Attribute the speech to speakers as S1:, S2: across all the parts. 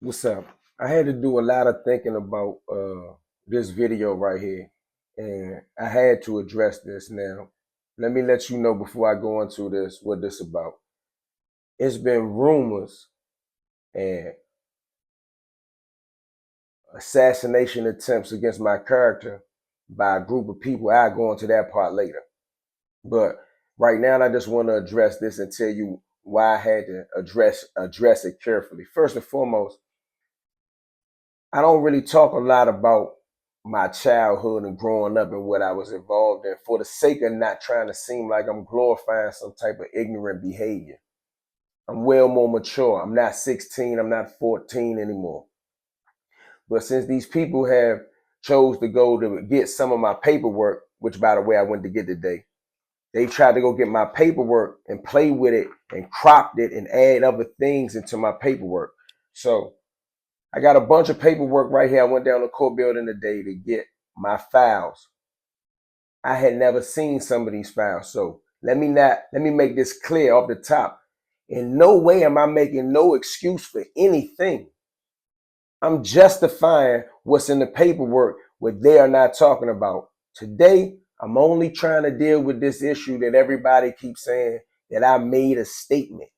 S1: What's up? I had to do a lot of thinking about this video right here, and I had to address this now. Let me let you know before I go into this what this about. It's been rumors and assassination attempts against my character by a group of people. I'll go into that part later. But right now, I just want to address this and tell you why I had to address it carefully. First and foremost, I don't really talk a lot about my childhood and growing up and what I was involved in for the sake of not trying to seem like I'm glorifying some type of ignorant behavior. I'm well more mature. I'm not 16. I'm not 14 anymore. But since these people have chose to go to get some of my paperwork, which by the way, I went to get today, they tried to go get my paperwork and play with it and cropped it and add other things into my paperwork. So I got a bunch of paperwork right here. I went down to the court building today to get my files. I had never seen some of these files. So let me make this clear off the top. In no way am I making no excuse for anything. I'm justifying what's in the paperwork, what they are not talking about. Today, I'm only trying to deal with this issue that everybody keeps saying that I made a statement.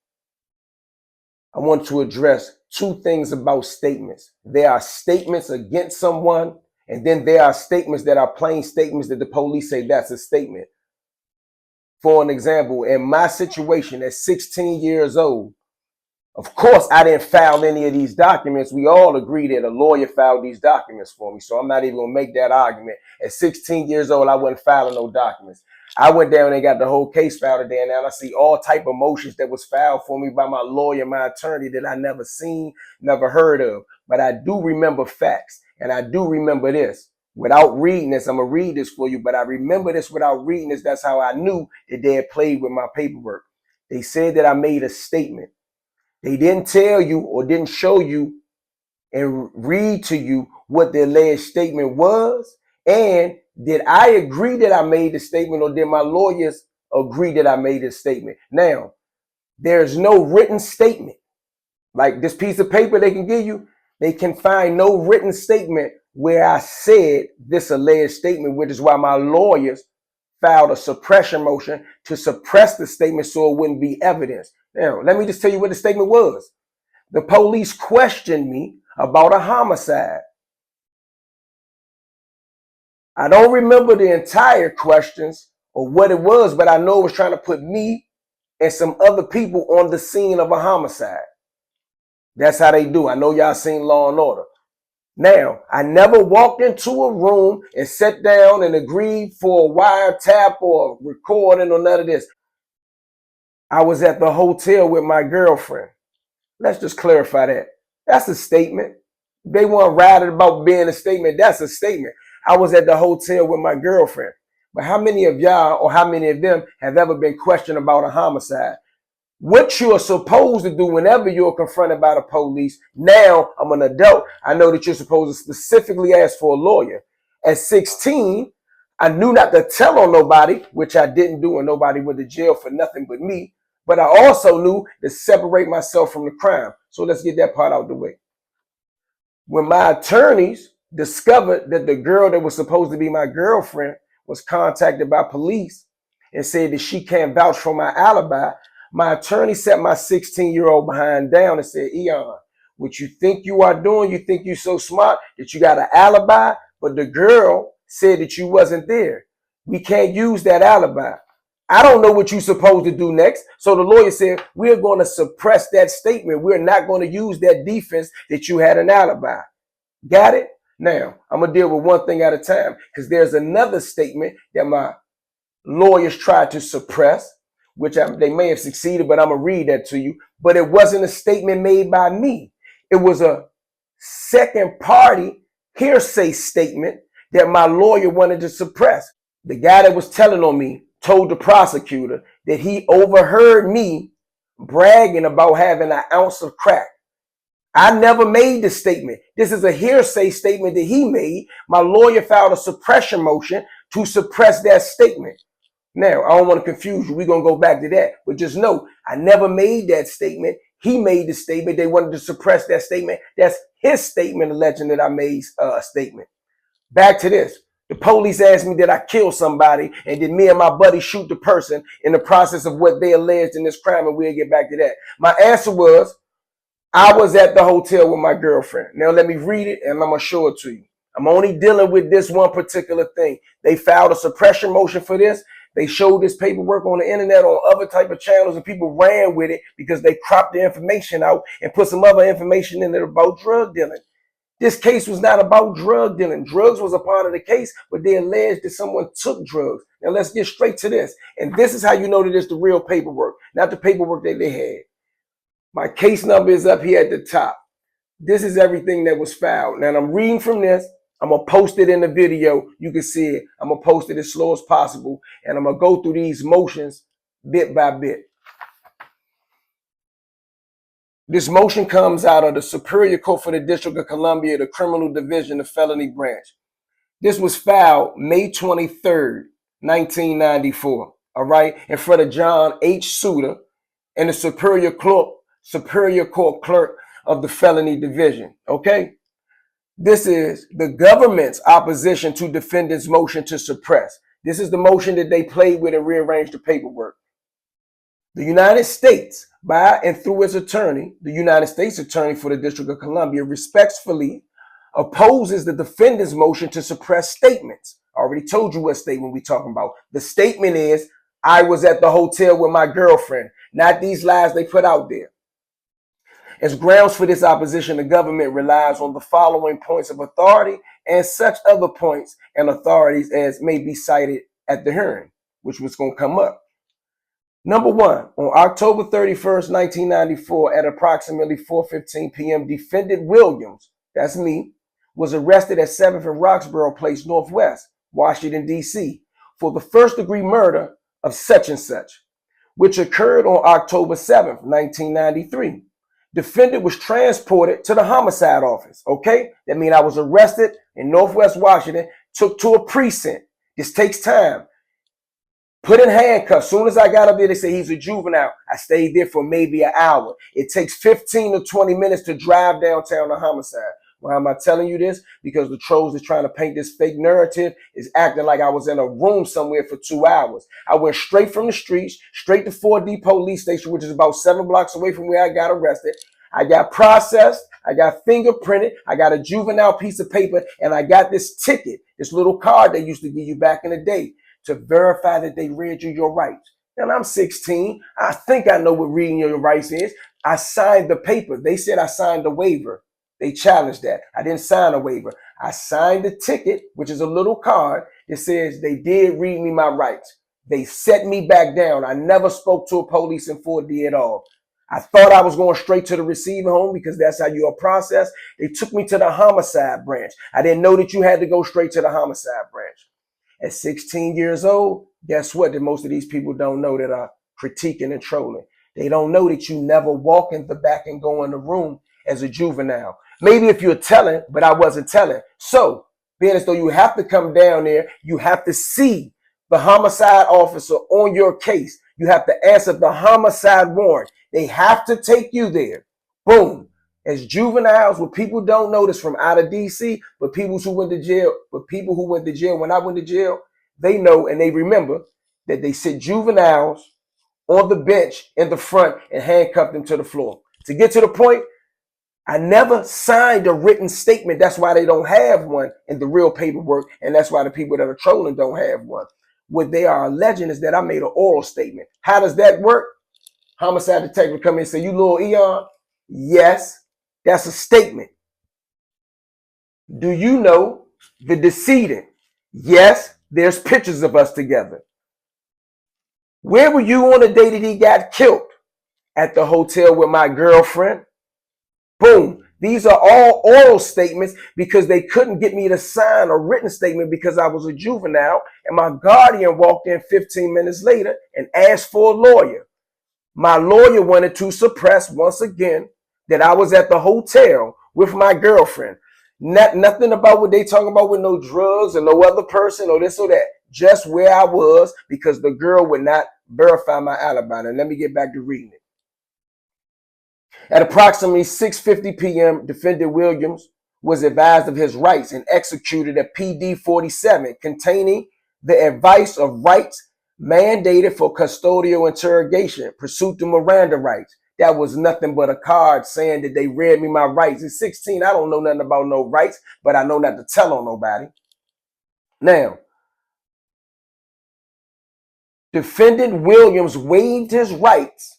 S1: I want to address two things about statements. There are statements against someone, and then there are statements that are plain statements that the police say that's a statement. For an example, in my situation at 16 years old, of course, I didn't file any of these documents. We all agree that a lawyer filed these documents for me. So I'm not even going to make that argument. At 16 years old, I wasn't filing no documents. I went down and got the whole case filed today, and now I see all type of motions that was filed for me by my lawyer, my attorney, that I never seen, never heard of. But I do remember facts, and I do remember this. Without reading this, I'm going to read this for you, but I remember this without reading this. That's how I knew that they had played with my paperwork. They said that I made a statement. They didn't tell you or didn't show you and read to you what the alleged statement was. And did I agree that I made the statement, or did my lawyers agree that I made the statement? Now, there's no written statement. Like this piece of paper they can give you, they can find no written statement where I said this alleged statement, which is why my lawyers filed a suppression motion to suppress the statement so it wouldn't be evidence. Now, let me just tell you what the statement was. The police questioned me about a homicide. I don't remember the entire questions or what it was, but I know it was trying to put me and some other people on the scene of a homicide. That's how they do. I know y'all seen Law and Order. Now, I never walked into a room and sat down and agreed for a wiretap or a recording or none of this. I was at the hotel with my girlfriend. Let's just clarify that. That's a statement. They want to write it about being a statement. That's a statement. I was at the hotel with my girlfriend. But how many of y'all or how many of them have ever been questioned about a homicide? What you are supposed to do whenever you're confronted by the police. Now, I'm an adult. I know that you're supposed to specifically ask for a lawyer. At 16, I knew not to tell on nobody, which I didn't do, and nobody went to jail for nothing but me. But I also knew to separate myself from the crime. So let's get that part out of the way. When my attorneys discovered that the girl that was supposed to be my girlfriend was contacted by police and said that she can't vouch for my alibi, my attorney sat my 16-year-old behind down and said, Eyone, what you think you are doing, you think you're so smart that you got an alibi, but the girl said that you wasn't there. We can't use that alibi. I don't know what you're supposed to do next. So the lawyer said, we're going to suppress that statement. We're not going to use that defense that you had an alibi. Got it? Now, I'm going to deal with one thing at a time, because there's another statement that my lawyers tried to suppress, which they may have succeeded, but I'm going to read that to you. But it wasn't a statement made by me. It was a second party hearsay statement that my lawyer wanted to suppress. The guy that was telling on me told the prosecutor that he overheard me bragging about having an ounce of crack. I never made the statement. This is a hearsay statement that he made. My lawyer filed a suppression motion to suppress that statement. Now, I don't want to confuse you. We're going to go back to that. But just know, I never made that statement. He made the statement. They wanted to suppress that statement. That's his statement alleging that I made a statement. Back to this. The police asked me that I killed somebody, and did me and my buddy shoot the person in the process of what they alleged in this crime, and we'll get back to that. My answer was, I was at the hotel with my girlfriend. Now let me read it, and I'm going to show it to you. I'm only dealing with this one particular thing. They filed a suppression motion for this. They showed this paperwork on the internet on other type of channels, and people ran with it because they cropped the information out and put some other information in it about drug dealing. This case was not about drug dealing. Drugs was a part of the case, but they alleged that someone took drugs. Now let's get straight to this. And this is how you know that it's the real paperwork, not the paperwork that they had. My case number is up here at the top. This is everything that was filed. Now I'm reading from this. I'm going to post it in the video. You can see it. I'm going to post it as slow as possible. And I'm going to go through these motions bit by bit. This motion comes out of the Superior Court for the District of Columbia, the Criminal Division, the Felony Branch. This was filed May 23rd, 1994, all right, in front of John H. Suter and the Superior Court Clerk of the Felony Division, okay? This is the government's opposition to defendant's motion to suppress. This is the motion that they played with and rearranged the paperwork. The United States, by and through its attorney, the United States Attorney for the District of Columbia, respectfully opposes the defendant's motion to suppress statements. I already told you what statement we're talking about. The statement is, I was at the hotel with my girlfriend, not these lies they put out there. As grounds for this opposition, the government relies on the following points of authority and such other points and authorities as may be cited at the hearing, which was going to come up. Number one, on October 31st, 1994, at approximately 4:15 p.m., defendant Williams, that's me, was arrested at 7th and Roxborough Place, Northwest, Washington, D.C., for the first-degree murder of such and such, which occurred on October 7th, 1993. Defendant was transported to the homicide office, okay? That means I was arrested in Northwest Washington, took to a precinct. This takes time. Put in handcuffs. Soon as I got up there, they say he's a juvenile. I stayed there for maybe an hour. It takes 15 to 20 minutes to drive downtown to homicide. Why am I telling you this? Because the trolls is trying to paint this fake narrative, is acting like I was in a room somewhere for 2 hours. I went straight from the streets, straight to 4D police station, which is about 7 blocks away from where I got arrested. I got processed. I got fingerprinted. I got a juvenile piece of paper, and I got this ticket, this little card they used to give you back in the day, to verify that they read you your rights. And I'm 16. I think I know what reading your rights is. I signed the paper. They said I signed the waiver. They challenged that. I didn't sign a waiver. I signed the ticket, which is a little card that says they did read me my rights. They set me back down. I never spoke to a police in 4D at all. I thought I was going straight to the receiving home because that's how you are processed. They took me to the homicide branch. I didn't know that you had to go straight to the homicide branch. At 16 years old, guess what? That most of these people don't know that are critiquing and trolling. They don't know that you never walk in the back and go in the room as a juvenile. Maybe if you're telling, but I wasn't telling. So, being as though you have to come down there, you have to see the homicide officer on your case. You have to answer the homicide warrant. They have to take you there. Boom. As juveniles, what people don't notice from out of DC, but people who went to jail, when I went to jail, they know and they remember that they sit juveniles on the bench in the front and handcuff them to the floor. To get to the point, I never signed a written statement. That's why they don't have one in the real paperwork, and that's why the people that are trolling don't have one. What they are alleging is that I made an oral statement. How does that work? Homicide detective come in and say, you little Eyone? Yes, that's a statement. Do you know the decedent? Yes, there's pictures of us together. Where were you on the day that he got killed? At the hotel with my girlfriend. Boom. These are all oral statements because they couldn't get me to sign a written statement because I was a juvenile, and my guardian walked in 15 minutes later and asked for a lawyer. My lawyer wanted to suppress once again that I was at the hotel with my girlfriend. Nothing about what they talking about with no drugs or no other person or this or that. Just where I was because the girl would not verify my alibi. And let me get back to reading it. At approximately 6:50 p.m., Defendant Williams was advised of his rights and executed a PD-47 containing the advice of rights mandated for custodial interrogation, pursuant to Miranda rights. That was nothing but a card saying that they read me my rights. At 16, I don't know nothing about no rights, but I know not to tell on nobody. Now, Defendant Williams waived his rights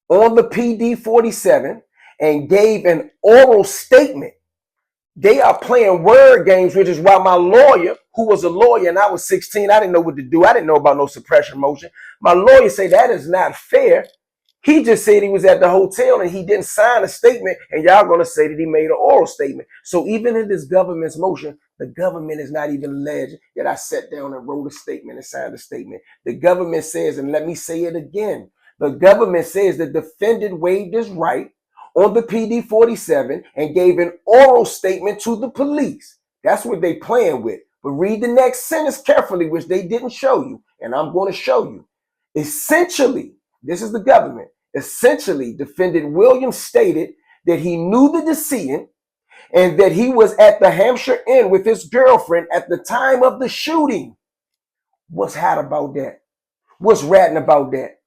S1: on the PD-47 and gave an oral statement. They are playing word games, which is why my lawyer, who was a lawyer, and I was 16, I didn't know what to do. I didn't know about no suppression motion. My lawyer said that is not fair. He just said he was at the hotel and he didn't sign a statement, and y'all going to say that he made an oral statement. So even in this government's motion, the government is not even alleged that I sat down and wrote a statement and signed a statement. The government says, and let me say it again, the government says the defendant waived his right on the PD-47 and gave an oral statement to the police. That's what they playing with. But read the next sentence carefully, which they didn't show you, and I'm going to show you. Essentially, this is the government. Essentially, Defendant Williams stated that he knew the decedent and that he was at the Hampshire Inn with his girlfriend at the time of the shooting. What's hot about that? What's ratting about that?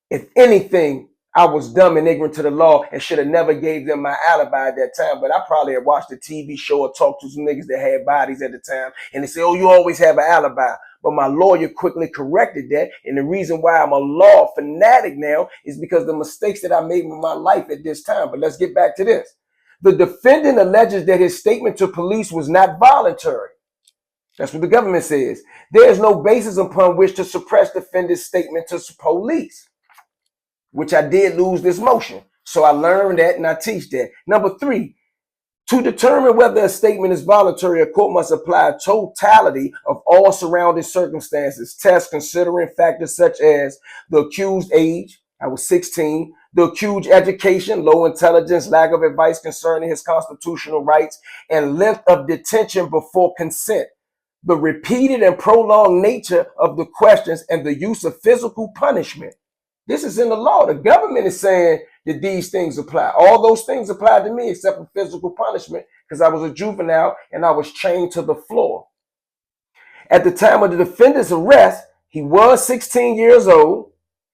S1: If anything, I was dumb and ignorant to the law and should have never gave them my alibi at that time. But I probably had watched a TV show or talked to some niggas that had bodies at the time. And they say, oh, you always have an alibi. But my lawyer quickly corrected that. And the reason why I'm a law fanatic now is because the mistakes that I made in my life at this time. But let's get back to this. The defendant alleges that his statement to police was not voluntary. That's what the government says. There is no basis upon which to suppress defendant's statement to police, which I did lose this motion. So I learned that and I teach that. Number 3, to determine whether a statement is voluntary, a court must apply a totality of all surrounding circumstances, tests considering factors such as the accused age, I was 16, the accused education, low intelligence, lack of advice concerning his constitutional rights, and length of detention before consent, the repeated and prolonged nature of the questions, and the use of physical punishment. This is in the law. The government is saying that these things apply. All those things apply to me except for physical punishment because I was a juvenile and I was chained to the floor. At the time of the defendant's arrest, he was 16 years old.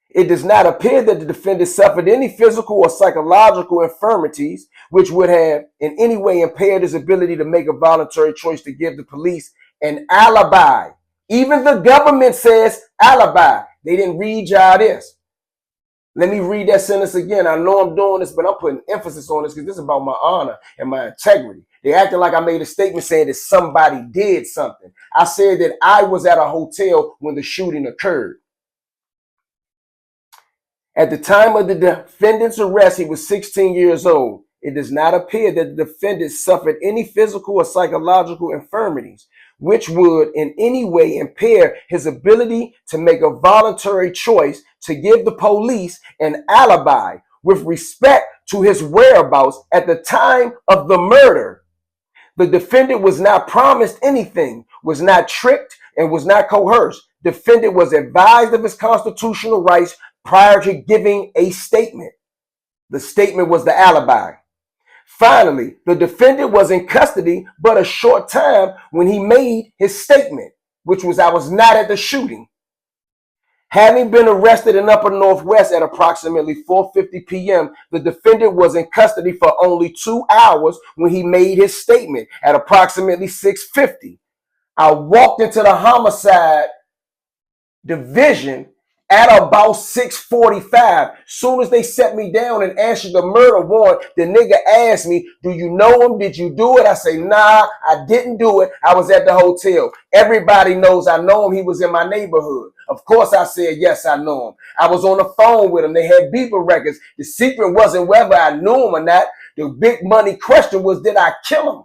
S1: It does not appear that the defendant suffered any physical or psychological infirmities which would have in any way impaired his ability to make a voluntary choice to give the police an alibi. Even the government says alibi. They didn't read y'all this. Let me read that sentence again. I know I'm doing this, but I'm putting emphasis on this because this is about my honor and my integrity. They acting like I made a statement saying that somebody did something. I said that I was at a hotel when the shooting occurred. At the time of the defendant's arrest, he was 16 years old. It does not appear that the defendant suffered any physical or psychological infirmities, which would in any way impair his ability to make a voluntary choice to give the police an alibi with respect to his whereabouts at the time of the murder. The defendant was not promised anything, was not tricked, and was not coerced. Defendant was advised of his constitutional rights prior to giving a statement. The statement was the alibi. Finally, the defendant was in custody but a short time when he made his statement, which was, I was not at the shooting. Having been arrested in Upper Northwest at approximately 4:50 p.m., the defendant was in custody for only 2 hours when he made his statement at approximately 6:50. I walked into the homicide division at about 6:45. Soon as they set me down and answered the murder warrant, the nigga asked me, do you know him? Did you do it? I say, nah, I didn't do it. I was at the hotel. Everybody knows I know him. He was in my neighborhood. Of course I said, yes, I know him. I was on the phone with him. They had beeper records. The secret wasn't whether I knew him or not. The big money question was, did I kill him?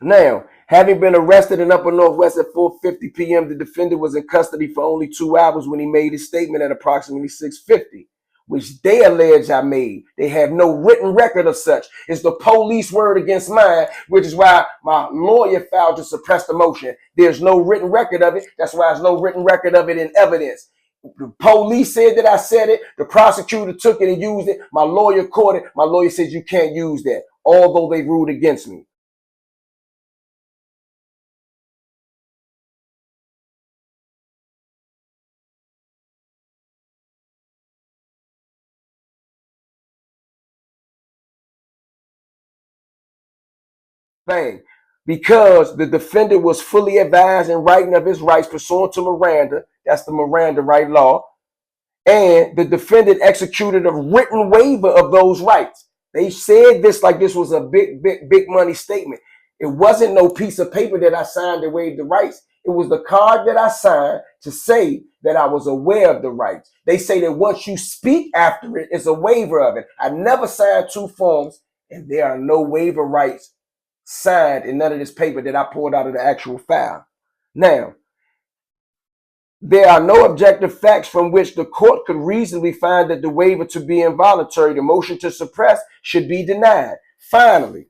S1: Now, having been arrested in Upper Northwest at 4:50 p.m., the defendant was in custody for only 2 hours when he made his statement at approximately 6:50, which they allege I made. They have no written record of such. It's the police word against mine, which is why my lawyer filed to suppress the motion. There's no written record of it. That's why there's no written record of it in evidence. The police said that I said it. The prosecutor took it and used it. My lawyer caught it. My lawyer said you can't use that, although they ruled against me. Thing. Because the defendant was fully advised in writing of his rights pursuant to Miranda, that's the Miranda right law, and the defendant executed a written waiver of those rights. They said this like this was a big money statement. It wasn't no piece of paper that I signed to waive the rights. It was the card that I signed to say that I was aware of the rights. They say that once you speak after it, it's a waiver of it. I never signed two forms, and there are no waiver rights signed in none of this paper that I pulled out of the actual file. Now, there are no objective facts from which the court could reasonably find that the waiver to be involuntary. The motion to suppress should be denied. Finally,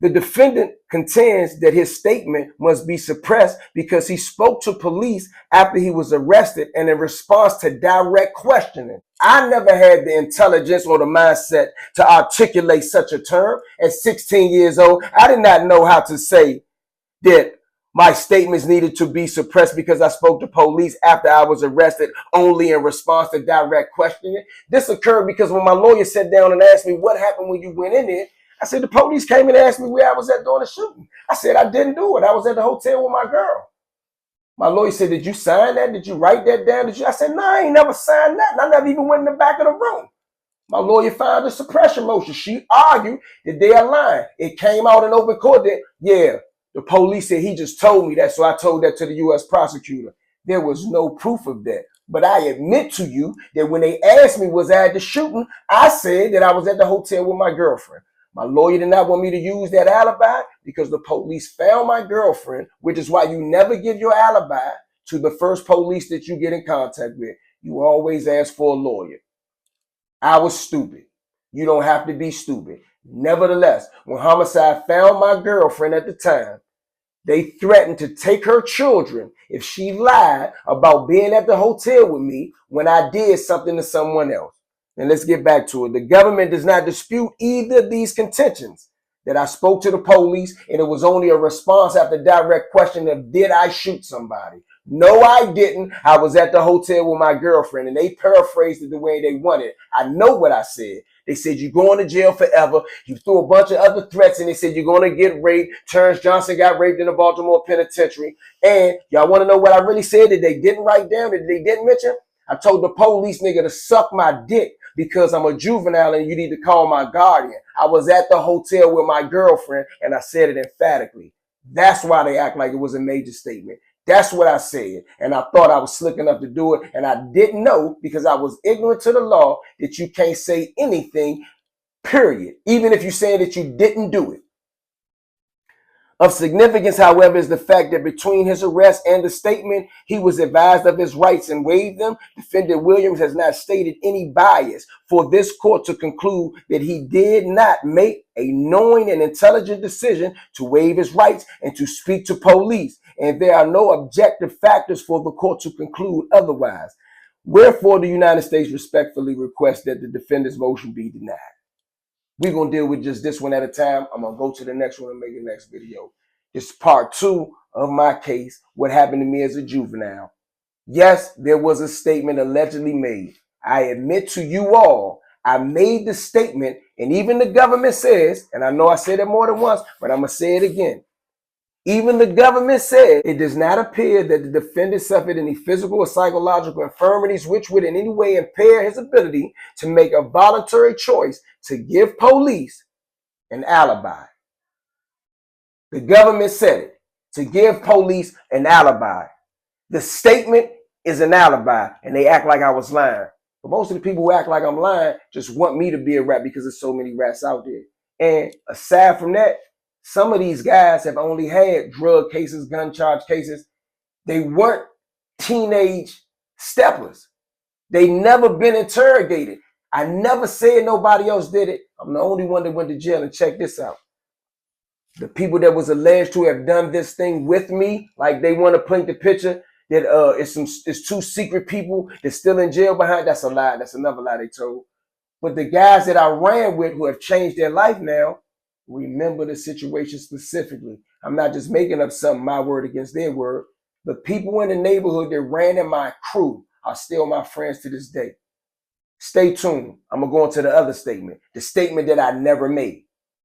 S1: the defendant contends that his statement must be suppressed because he spoke to police after he was arrested and in response to direct questioning. I never had the intelligence or the mindset to articulate such a term. At 16 years old, I did not know how to say that my statements needed to be suppressed because I spoke to police after I was arrested only in response to direct questioning. This occurred because when my lawyer sat down and asked me what happened when you went in there, I said, the police came and asked me where I was at during the shooting. I said, I didn't do it. I was at the hotel with my girl. My lawyer said, did you sign that? Did you write that down? I said, no, I ain't never signed that. And I never even went in the back of the room. My lawyer filed a suppression motion. She argued that they are lying. It came out in open court that, yeah, the police said he just told me that, so I told that to the U.S. prosecutor. There was no proof of that. But I admit to you that when they asked me was I at the shooting, I said that I was at the hotel with my girlfriend. My lawyer did not want me to use that alibi because the police found my girlfriend, which is why you never give your alibi to the first police that you get in contact with. You always ask for a lawyer. I was stupid. You don't have to be stupid. Nevertheless, when homicide found my girlfriend at the time, they threatened to take her children if she lied about being at the hotel with me when I did something to someone else. And let's get back to it. The government does not dispute either of these contentions, that I spoke to the police and it was only a response after direct question of did I shoot somebody? No, I didn't. I was at the hotel with my girlfriend, and they paraphrased it the way they wanted. I know what I said. They said, you're going to jail forever. You threw a bunch of other threats, and they said, you're going to get raped. Terrence Johnson got raped in the Baltimore penitentiary. And y'all want to know what I really said that they didn't write down, that they didn't mention? I told the police nigga to suck my dick because I'm a juvenile and you need to call my guardian. I was at the hotel with my girlfriend, and I said it emphatically. That's why they act like it was a major statement. That's what I said. And I thought I was slick enough to do it. And I didn't know because I was ignorant to the law that you can't say anything, period. Even if you say that you didn't do it. Of significance, however, is the fact that between his arrest and the statement, he was advised of his rights and waived them. Defendant Williams has not stated any bias for this court to conclude that he did not make a knowing and intelligent decision to waive his rights and to speak to police. And there are no objective factors for the court to conclude otherwise. Wherefore, the United States respectfully requests that the defendant's motion be denied. We're going to deal with just this one at a time. I'm going to go to the next one and make the next video. It's part 2 of my case, what happened to me as a juvenile. Yes, there was a statement allegedly made. I admit to you all, I made the statement, and even the government says, and I know I said it more than once, but I'm going to say it again. Even the government said it does not appear that the defendant suffered any physical or psychological infirmities which would in any way impair his ability to make a voluntary choice to give police an alibi. The government said it, to give police an alibi. The statement is an alibi, and they act like I was lying. But most of the people who act like I'm lying just want me to be a rat because there's so many rats out there. And aside from that, some of these guys have only had drug cases, gun charge cases. They weren't teenage steppers. They never been interrogated. I never said nobody else did it. I'm the only one that went to jail. And check this out. The people that was alleged to have done this thing with me, like they want to paint the picture that it's two secret people that's still in jail behind. That's a lie. That's another lie they told. But the guys that I ran with who have changed their life now, remember the situation specifically. I'm not just making up something, my word against their word. The people in the neighborhood that ran in my crew are still my friends to this day. Stay tuned. I'm going to go into the other statement, the statement that I never made.